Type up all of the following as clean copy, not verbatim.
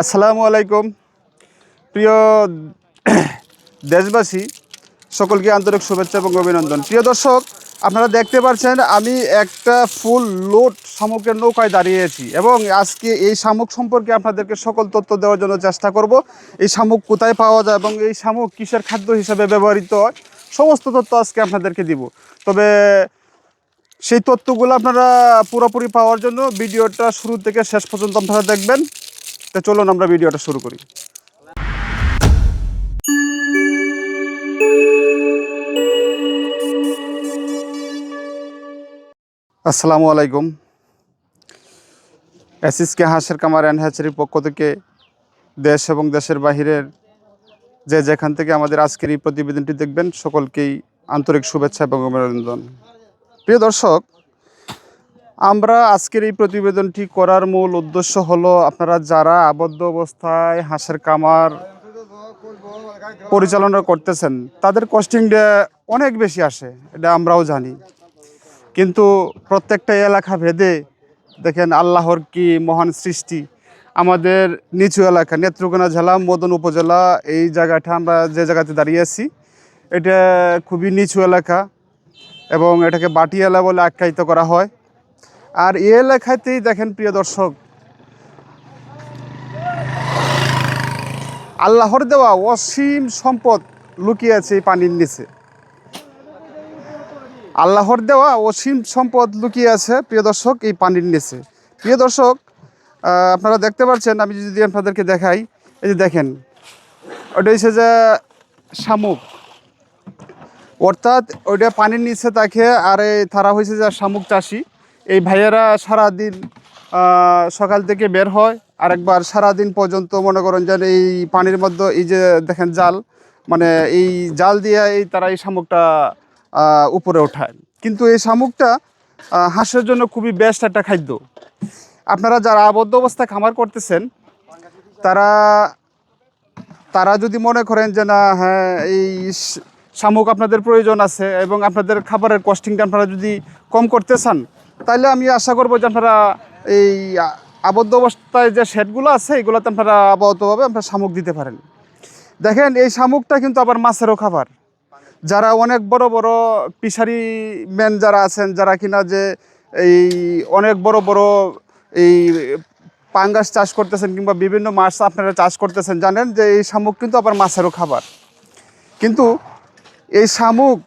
আসসালামু আলাইকুম প্রিয় দেশবাসী, সকলকে আন্তরিক শুভেচ্ছা এবং অভিনন্দন। প্রিয় দর্শক, আপনারা দেখতে পাচ্ছেন আমি একটা ফুল লোড শামুকের নৌকায় দাঁড়িয়েছি এবং আজকে এই শামুক সম্পর্কে আপনাদেরকে সকল তথ্য দেওয়ার জন্য চেষ্টা করব। এই শামুক কোথায় পাওয়া যায় এবং এই শামুক কিসের খাদ্য হিসাবে ব্যবহৃত হয়, সমস্ত তথ্য আজকে আপনাদেরকে দিব। তবে সেই তথ্যগুলো আপনারা পুরোপুরি পাওয়ার জন্য ভিডিওটা শুরু থেকে শেষ পর্যন্ত আপনারা দেখবেন। তো চলুন আমরা ভিডিওটা শুরু করি। আসসালামু আলাইকুম। এসএসকে হাঁসের কামার অ্যান্ড হ্যাচারির পক্ষ থেকে দেশ এবং দেশের বাহিরের যেখান থেকে আমাদের আজকের এই প্রতিবেদনটি দেখবেন, সকলকেই আন্তরিক শুভেচ্ছা এবং অভিনন্দন। প্রিয় দর্শক, আমরা আজকের এই প্রতিবেদনটি করার মূল উদ্দেশ্য হলো, আপনারা যারা আবদ্ধ অবস্থায় হাঁসের কামার পরিচালনা করতেছেন তাদের কস্টিংটা অনেক বেশি আসে, এটা আমরাও জানি। কিন্তু প্রত্যেকটা এলাকা ভেদে দেখেন আল্লাহর কি মহান সৃষ্টি। আমাদের নিচু এলাকা নেত্রকোনা জেলা মদন উপজেলা, এই জায়গাটা আমরা যে জায়গাতে দাঁড়িয়ে আছি এটা খুবই নিচু এলাকা এবং এটাকে বাটি এলাকা বলে আখ্যায়িত করা হয়। আর এই এলাকাতেই দেখেন প্রিয় দর্শক, আল্লাহর দেওয়া অসীম সম্পদ লুকিয়ে আছে এই পানির নিচে। আল্লাহর দেওয়া অসীম সম্পদ লুকিয়ে আছে প্রিয় দর্শক এই পানির নিচে। প্রিয় দর্শক, আপনারা দেখতে পাচ্ছেন, আমি যদি আপনাদেরকে দেখাই, এই যে দেখেন ওটা হচ্ছে যে শামুক, অর্থাৎ ওইটা পানির নিচে থাকে। আর এই তারা হয়েছে যে শামুক চাষি। এই ভাইয়েরা সারাদিন সকাল থেকে বের হয়, আরেকবার সারাদিন পর্যন্ত মনে করেন যে এই পানির মধ্যে এই যে দেখেন জাল, মানে এই জাল দিয়ে তারা এই শামুকটা উপরে ওঠায়। কিন্তু এই শামুকটা হাঁসের জন্য খুবই বেস্ট একটা খাদ্য। আপনারা যারা আবদ্ধ অবস্থায় খামার করতেছেন তারা তারা যদি মনে করেন যে না, হ্যাঁ এই শামুক আপনাদের প্রয়োজন আছে এবং আপনাদের খাবারের কস্টিংটা আপনারা যদি কম করতে চান, তাহলে আমি আশা করবো যে আপনারা এই আবদ্ধ অবস্থায় যে শেডগুলো আছে এগুলোতে আপনারা আবদ্ধভাবে আপনারা শামুক দিতে পারেন। দেখেন এই শামুকটা কিন্তু আবার মাছেরও খাবার। যারা অনেক বড় বড় ফিশারি ম্যান যারা আছেন, যারা কিনা যে এই অনেক বড় বড় এই পাঙ্গাস চাষ করতেছেন কিংবা বিভিন্ন মাছ আপনারা চাষ করতেছেন, জানেন যে এই শামুক কিন্তু আবার মাছেরও খাবার। কিন্তু এই শামুক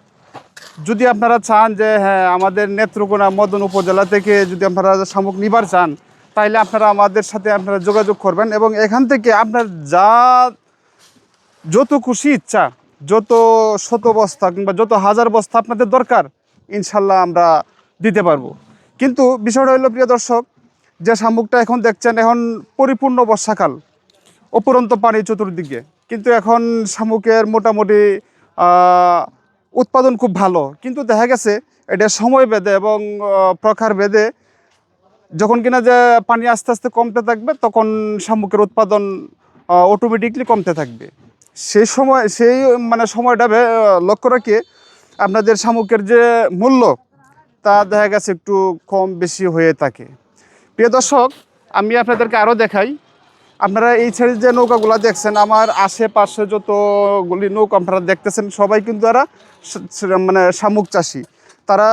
যদি আপনারা চান যে হ্যাঁ আমাদের নেত্রকোনা মদন উপজেলা থেকে যদি আপনারা শামুক নিবার চান, তাইলে আপনারা আমাদের সাথে আপনারা যোগাযোগ করবেন এবং এখান থেকে আপনার যত খুশি ইচ্ছা, যত শত বস্তা কিংবা যত হাজার বস্তা আপনাদের দরকার, ইনশাল্লাহ আমরা দিতে পারবো। কিন্তু বিষয়টা হলো প্রিয় দর্শক, যে শামুকটা এখন দেখছেন, এখন পরিপূর্ণ বর্ষাকাল, অপরন্ত পানি চতুর্দিকে, কিন্তু এখন শামুকের মোটামুটি উৎপাদন খুব ভালো। কিন্তু দেখা গেছে এটা সময় বেঁধে এবং প্রকার বেঁধে যখন কিনা যে পানি আস্তে আস্তে কমতে থাকবে, তখন শামুকের উৎপাদন অটোমেটিকলি কমতে থাকবে। সেই সময়টা লক্ষ্য রেখে আপনাদের শামুকের যে মূল্য তা দেখা গেছে একটু কম বেশি হয়ে থাকে। প্রিয় দর্শক, আমি আপনাদেরকে আরও দেখাই। আপনারা এই ছেড়ে যে নৌকাগুলো দেখছেন, আমার আশেপাশে যতগুলি নৌকা আপনারা দেখতেছেন, সবাই কিন্তু তারা মানে শামুক চাষি। তারা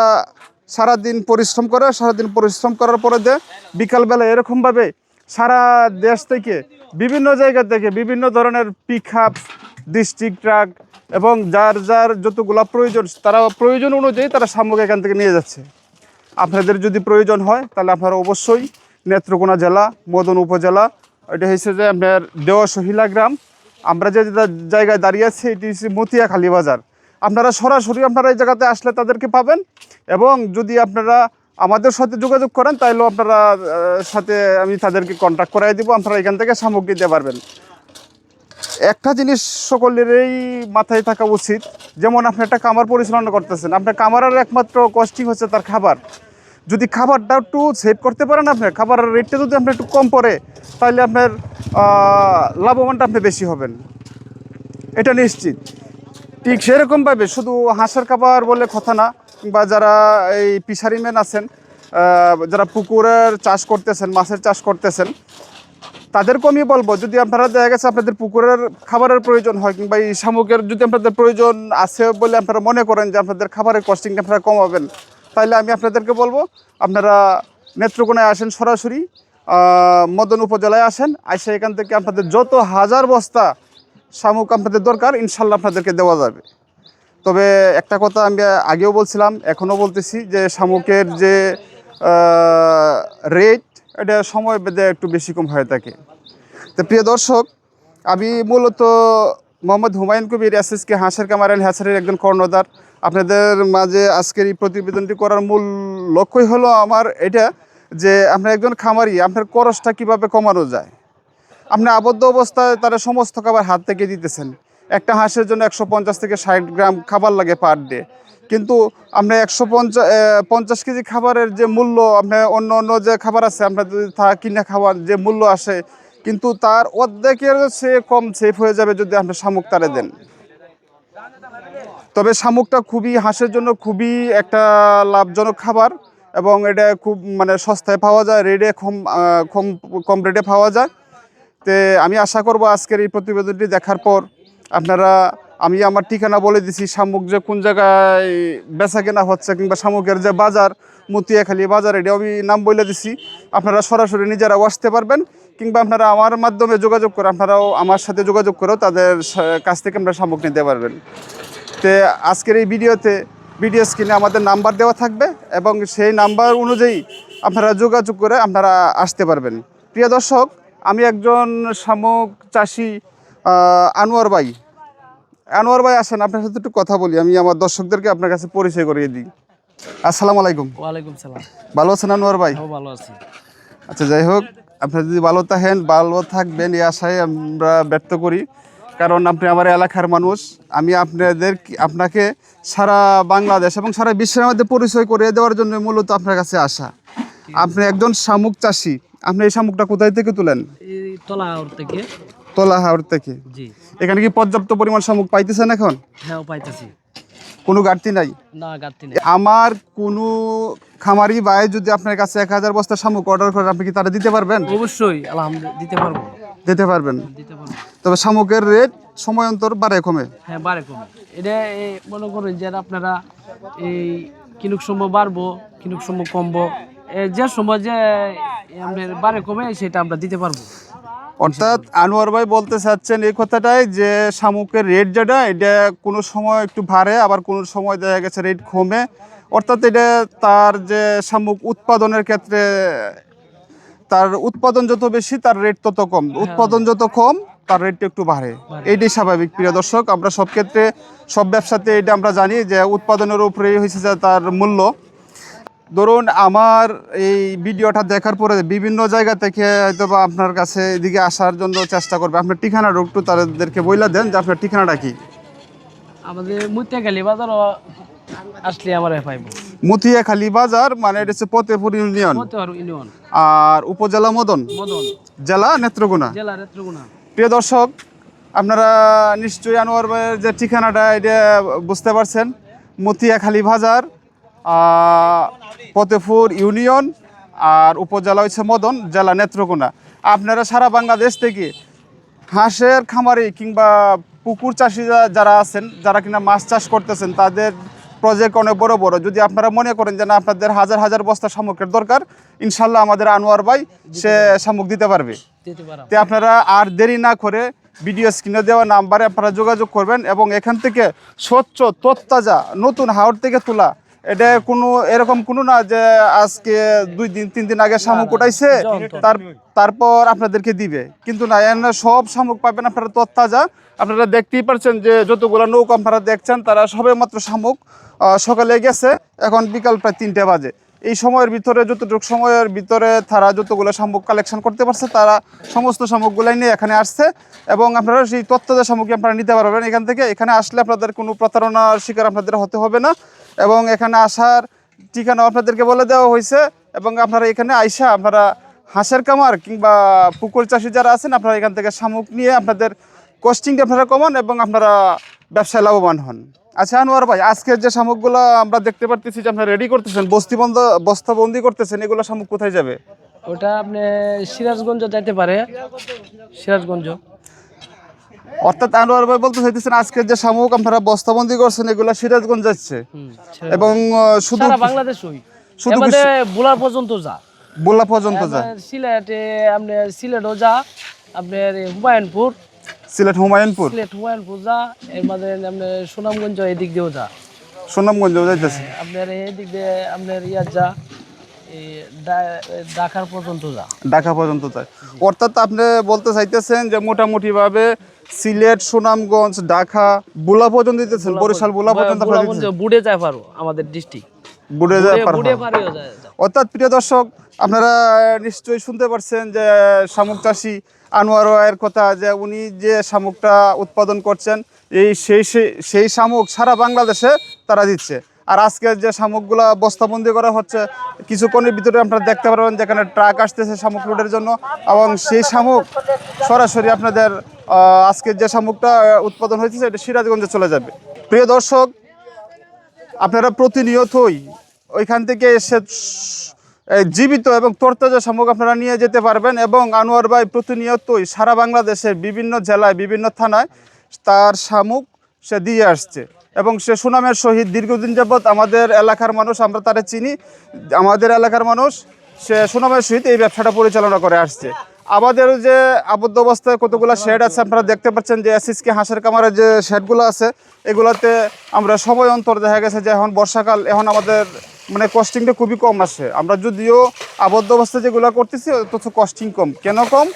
সারাদিন পরিশ্রম করে, সারাদিন পরিশ্রম করার পরে যে বিকালবেলা এরকমভাবে সারা দেশ থেকে বিভিন্ন জায়গা থেকে বিভিন্ন ধরনের পিকআপ, ডিস্ট্রিক্ট ট্রাক এবং যার যার যতগুলো প্রয়োজন, তারা প্রয়োজন অনুযায়ী তারা শামুক এখান থেকে নিয়ে যাচ্ছে। আপনাদের যদি প্রয়োজন হয় তাহলে আপনারা অবশ্যই নেত্রকোনা জেলা মদন উপজেলা, এটা হচ্ছে যে আপনার দেওয়াশহিলা গ্রাম, আমরা যে জায়গায় দাঁড়িয়ে আছি এটি হচ্ছে মতিয়াখালী বাজার। আপনারা সরাসরি আপনারা এই জায়গাতে আসলে তাদেরকে পাবেন এবং যদি আপনারা আমাদের সাথে যোগাযোগ করেন তাহলেও আপনারা সাথে আমি তাদেরকে কন্ট্যাক্ট করাই দিব, আপনারা এখান থেকে শামুক দিতে পারবেন। একটা জিনিস সকলেরই মাথায় থাকা উচিত, যেমন আপনি একটা কামার পরিচালনা করতেছেন, আপনার কামারের একমাত্র কস্টিং হচ্ছে তার খাবার। যদি খাবারটা একটু সেভ করতে পারেন, আপনার খাবারের রেটটা যদি আপনার একটু কম পড়ে, তাহলে আপনার লাভবানটা আপনি বেশি হবেন, এটা নিশ্চিত। ঠিক সেরকমভাবে শুধু হাঁসের খাবার বলে কথা না, বা যারা এই ফিশারিম্যান আছেন, যারা পুকুরের চাষ করতেছেন, মাছের চাষ করতেছেন, তাদেরকে আমি বলবো, যদি আপনারা দেখা গেছে আপনাদের পুকুরের খাবারের প্রয়োজন হয় কিংবা এই শামুকের যদি আপনাদের প্রয়োজন আছে বলে আপনারা মনে করেন যে আপনাদের খাবারের কস্টিংটা আপনারা কমাবেন, তাহলে আমি আপনাদেরকে বলবো আপনারা নেত্রকোনায় আসেন, সরাসরি মদন উপজেলায় আসেন, আইসা এখান থেকে আপনাদের যত হাজার বস্তা শামুক আপনাদের দরকার ইনশাল্লাহ আপনাদেরকে দেওয়া যাবে। তবে একটা কথা আমি আগেও বলছিলাম, এখনও বলতেছি যে শামুকের যে রেট, এটা সময় বেঁধে একটু বেশি কম হয়ে থাকে। তো প্রিয় দর্শক, আমি মূলত মোহাম্মদ হুমায়ুন কবির এসএসকে হাঁসের খামার অ্যান্ড হ্যাচারির একজন কর্ণধার। আপনাদের মাঝে আজকের এই প্রতিবেদনটি করার মূল লক্ষ্যই হলো আমার এটা, যে আপনার একজন খামারি আপনার খরচটা কীভাবে কমানো যায়। আপনি আবদ্ধ অবস্থায় তারা সমস্ত খাবার হাত থেকে দিতেছেন। একটা হাঁসের জন্য 150 থেকে 60 গ্রাম খাবার লাগে পার ডে, কিন্তু আপনি 150 কেজি খাবারের যে মূল্য, আপনার অন্য অন্য যে খাবার আছে আপনার যদি তা কিনে খাবার যে মূল্য আসে, কিন্তু তার অর্ধেকের সে কম সেফ হয়ে যাবে যদি আপনি শামুক তারে দেন। তবে শামুকটা খুবই হাঁসের জন্য খুবই একটা লাভজনক খাবার, এবং এটা খুব মানে সস্তায় পাওয়া যায়, রেটে কম রেটে পাওয়া যায়। তে আমি আশা করব আজকের এই প্রতিবেদনটি দেখার পর আপনারা, আমি আমার ঠিকানা বলে দিছি, শামুক যে কোন জায়গায় বেচা কেনা হচ্ছে কিংবা শামুকের যে বাজার, মতিয়াখালী বাজার, এটাও আমি নাম বলে দিছি। আপনারা সরাসরি নিজেরাও আসতে পারবেন, কিংবা আপনারা আমার মাধ্যমে যোগাযোগ করে আপনারাও আমার সাথে যোগাযোগ করেও তাদের কাছ থেকে আপনারা শামুক নিতে পারবেন। তো আজকের এই ভিডিও স্ক্রিনে আমাদের নাম্বার দেওয়া থাকবে, এবং সেই নাম্বার অনুযায়ী আপনারা যোগাযোগ করে আপনারা আসতে পারবেন। প্রিয় দর্শক, আমি একজন শামুক চাষি, আনোয়ার ভাই আসেন, আপনার সাথে একটু কথা বলি। আমি আমার দর্শকদেরকে আপনার কাছে পরিচয় করিয়ে দিই। আসসালামু আলাইকুম। ওয়ালাইকুম সালাম। ভালো আছেন আনোয়ার ভাই? ভালো আছি। আচ্ছা, যাই হোক, আপনারা যদি ভালো থাকবেন এই আশায় আমরা ব্যক্ত করি, কারণ আপনি আমার এলাকার মানুষ। আমি আপনাকে সারা বাংলাদেশ এবং সারা বিশ্বের মধ্যে পরিচয় করিয়ে দেওয়ার জন্য মূলত আপনার কাছে আসা। আপনি একজন শামুক চাষি, আপনি এই শামুকটা কোথায় থেকে তুলেন? এই তলাহাওর থেকে। তোলাহাওর থেকে। জি। এখানে কি পর্যাপ্ত পরিমাণ শামুক পাইতেছেন এখন? হ্যাঁ, পাইতেছি। কোনো ঘাটতি নাই? না, ঘাটতি নেই। আমার কোনো খামারি ভাই যদি আপনার কাছে 1000 বস্তা শামুক অর্ডার করে, আপনি কি তারা দিতে পারবেন? অবশ্যই, আলহামদুলিল্লাহ দিতে পারবো। দিতে পারবেন? দিতে পারবো। তবে শামুকের রেট সময় অন্তর বাড়ে কমে? হ্যাঁ, বাড়ে কমে। এটা মনে করেন যে আপনারা এই কিনুক সময় বাড়বো, কিনুক সময় কমবো, যে সময় যে আমাদের বাড়ে কমে সেটা আমরা দিতে পারবো। অর্থাৎ আনোয়ার ভাই বলতে চাচ্ছেন এই কথাটাই, যে শামুকের রেট যেটা, এটা কোনো সময় একটু বাড়ে, আবার কোনো সময় দেখা গেছে রেট কমে। অর্থাৎ এটা তার যে শামুক উৎপাদনের ক্ষেত্রে, তার উৎপাদন যত বেশি তার রেট তত কম, উৎপাদন যত কম তার রেটটা একটু বাড়ে। এইটাই স্বাভাবিক। প্রিয় দর্শক, আমরা সব ক্ষেত্রে সব ব্যবসাতে এটা আমরা জানি যে উৎপাদনের উপরেই হয়েছে যে তার মূল্য। ধরুন আমার এই ভিডিওটা দেখার পরে বিভিন্ন জায়গা থেকে হয়তো বা আপনার কাছে এদিকে আসার জন্য চেষ্টা করবে। আপনার ঠিকানাটা একটু তাদেরকে বইলা দেন যে আপনার ঠিকানাটা কি? আমাদের মতিয়াখালী বাজার আসলে আমার পাইব। মতিয়াখালী বাজার মানে এটা হচ্ছে ফতেপুর ইউনিয়ন, আর উপজেলা মদন, জেলা নেত্রকোনা। প্রিয় দর্শক, আপনারা নিশ্চয়ই আনোয়ার ভাইয়ের যে ঠিকানাটা এটা বুঝতে পারছেন। মতিয়াখালী বাজার, ফতেপুর ইউনিয়ন, আর উপজেলা হচ্ছে মদন, জেলা নেত্রকোনা। আপনারা সারা বাংলাদেশ থেকে হাঁসের খামারি কিংবা পুকুর চাষি যারা আছেন, যারা কিনা মাছ চাষ করতেছেন, তাদের প্রজেক্ট অনেক বড় বড়, যদি আপনারা মনে করেন যে না আপনাদের হাজার হাজার বস্তা শামুকের দরকার, ইনশাল্লাহ আমাদের আনোয়ার ভাই সে শামুক দিতে পারবে। তো আপনারা আর দেরি না করে ভিডিও স্ক্রিনে দেওয়া নাম্বারে আপনারা যোগাযোগ করবেন, এবং এখান থেকে স্বচ্ছ তরতাজা নতুন হাওর থেকে তোলা, এটা কোনো এরকম কোনো না যে আজকে 2 দিন 3 দিন আগে শামুক উঠাইছে তারপর আপনাদেরকে দিবে, কিন্তু না, এখানে সব শামুক পাবেন আপনারা তরতাজা। আপনারা দেখতেই পাচ্ছেন যে যতগুলো নৌকা আপনারা দেখছেন, তারা সবে মাত্র শামুক সকালে গেছে, এখন বিকাল প্রায় 3টে বাজে। এই সময়ের ভিতরে, যতটুকু সময়ের ভিতরে তারা যতগুলো শামুক কালেকশন করতে পারছে, তারা সমস্ত শামুকগুলাই নিয়ে এখানে আসছে, এবং আপনারা সেই তত্ত্বজা শামুকই আপনারা নিতে পারবেন এখান থেকে। এখানে আসলে আপনাদের কোনো প্রতারণার শিকার আপনাদের হতে হবে না, এবং এখানে আসার ঠিকানা আপনাদেরকে বলে দেওয়া হয়েছে, এবং আপনারা এখানে আইসা আপনারা হাঁসের কামার কিংবা পুকুর চাষি যারা আছেন, আপনারা এখান থেকে শামুক নিয়ে আপনাদের কস্টিংটা আপনারা কমান এবং আপনারা ব্যবসায় লাভবান হন। আচ্ছা আনোয়ার ভাই, আজকের যে শামুকগুলো আমরা দেখতে পারতেছি যে আপনারা রেডি করতেছেন, বস্তাবন্দি করতেছেন, এগুলো শামুক কোথায় যাবে? ওটা আপনি সিরাজগঞ্জ যাইতে পারে, সিরাজগঞ্জ। অর্থাৎ আনোয়ার ভাই বলতে চাইতেছেন আজকের যে শামুক আপনারা বস্তাবন্দি করছেন এগুলা সিরাজগঞ্জ যাচ্ছে এবং শুধু সারা বাংলাদেশই, শুধু এবারে বুলার পর্যন্ত যা, বোলা পর্যন্ত যায়, এবার সিলেটে আপনার সিলেটও যা, আপনার হুমায়ুনপুর, সিলেট হুমায়ুনপুর, সিলেট হুমায়ুনপুর যা, এর মধ্যে আপনার সুনামগঞ্জ এদিক দিয়েও যা, সুনামগঞ্জ যাইতেছে, আপনার এদিক দিয়ে আপনার ইয়ার যা, এই ঢাকার পর্যন্ত যা, ঢাকা পর্যন্ত যায়। অর্থাৎ আপনি বলতে চাইতেছেন যে মোটামুটি ভাবে সিলেট, সুনামগঞ্জ, ঢাকা, বুলা পর্যন্ত দিতেছেন, বরিশাল বুলা পর্যন্ত আপনারা দিতেছেন, বুড়ে যায় পারো আমাদের ডিস্ট্রিক্ট, বুড়ে যায় পার বুড়ে হয়। পারেও যায়। অর্থাৎ প্রিয় দর্শক আপনারা নিশ্চয়ই শুনতে পারছেন যে শামুক চাষি আনোয়ার রায়ের কথা, যে উনি যে শামুকটা উৎপাদন করছেন সেই শামুক সারা বাংলাদেশে তারা দিচ্ছে। আর আজকের যে শামুকগুলা বস্তাবন্দি করা হচ্ছে কিছুক্ষণের ভিতরে আপনারা দেখতে পারবেন যেখানে ট্রাক আসতেছে শামুক লোডের জন্য, এবং সেই শামুক সরাসরি আপনাদের আজকের যে শামুকটা উৎপাদন হয়েছে এটা সিরাজগঞ্জে চলে যাবে। প্রিয় দর্শক আপনারা প্রতিনিয়তই ওইখান থেকে এসে জীবিত এবং তরতাজা শামুক আপনারা নিয়ে যেতে পারবেন, এবং আনোয়ার ভাই প্রতিনিয়তই সারা বাংলাদেশের বিভিন্ন জেলায় বিভিন্ন থানায় তার শামুক সে দিয়ে আসছে, এবং সে সুনামের সহিত দীর্ঘদিন যাবৎ আমাদের এলাকার মানুষ, আমরা তারা চিনি, আমাদের এলাকার মানুষ সে সুনামের সহিত এই ব্যবসাটা পরিচালনা করে আসছে। আমাদের যে আবদ্ধ অবস্থায় কতগুলো শেড আছে আপনারা দেখতে পাচ্ছেন, যে এসএসকে হাঁসের কামারের যে শেডগুলো আছে এগুলোতে আমরা সময় অন্তর দেখা গেছে যে এখন বর্ষাকাল, এখন আমাদের মানে কস্টিংটা খুবই কম আসে। আমরা যদিও আবদ্ধ অবস্থায় যেগুলো করতেছি অথচ কস্টিং কম। কেন কম?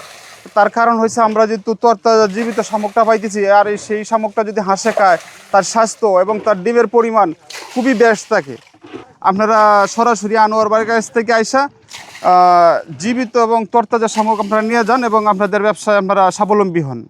তার কারণ হচ্ছে আমরা যেহেতু তরতাজা জীবিত শামুকটা পাইতেছি, আর সেই শামুকটা যদি হাঁসে খায় তার স্বাস্থ্য এবং তার ডিমের পরিমাণ খুবই বেস্ট থাকে। আপনারা সরাসরি আনোয়ার বাড়ির কাছ থেকে আইসা জীবিত এবং তরতাজা শামুক আপনারা নিয়ে যান এবং আপনাদের ব্যবসায় আপনারা স্বাবলম্বী হন।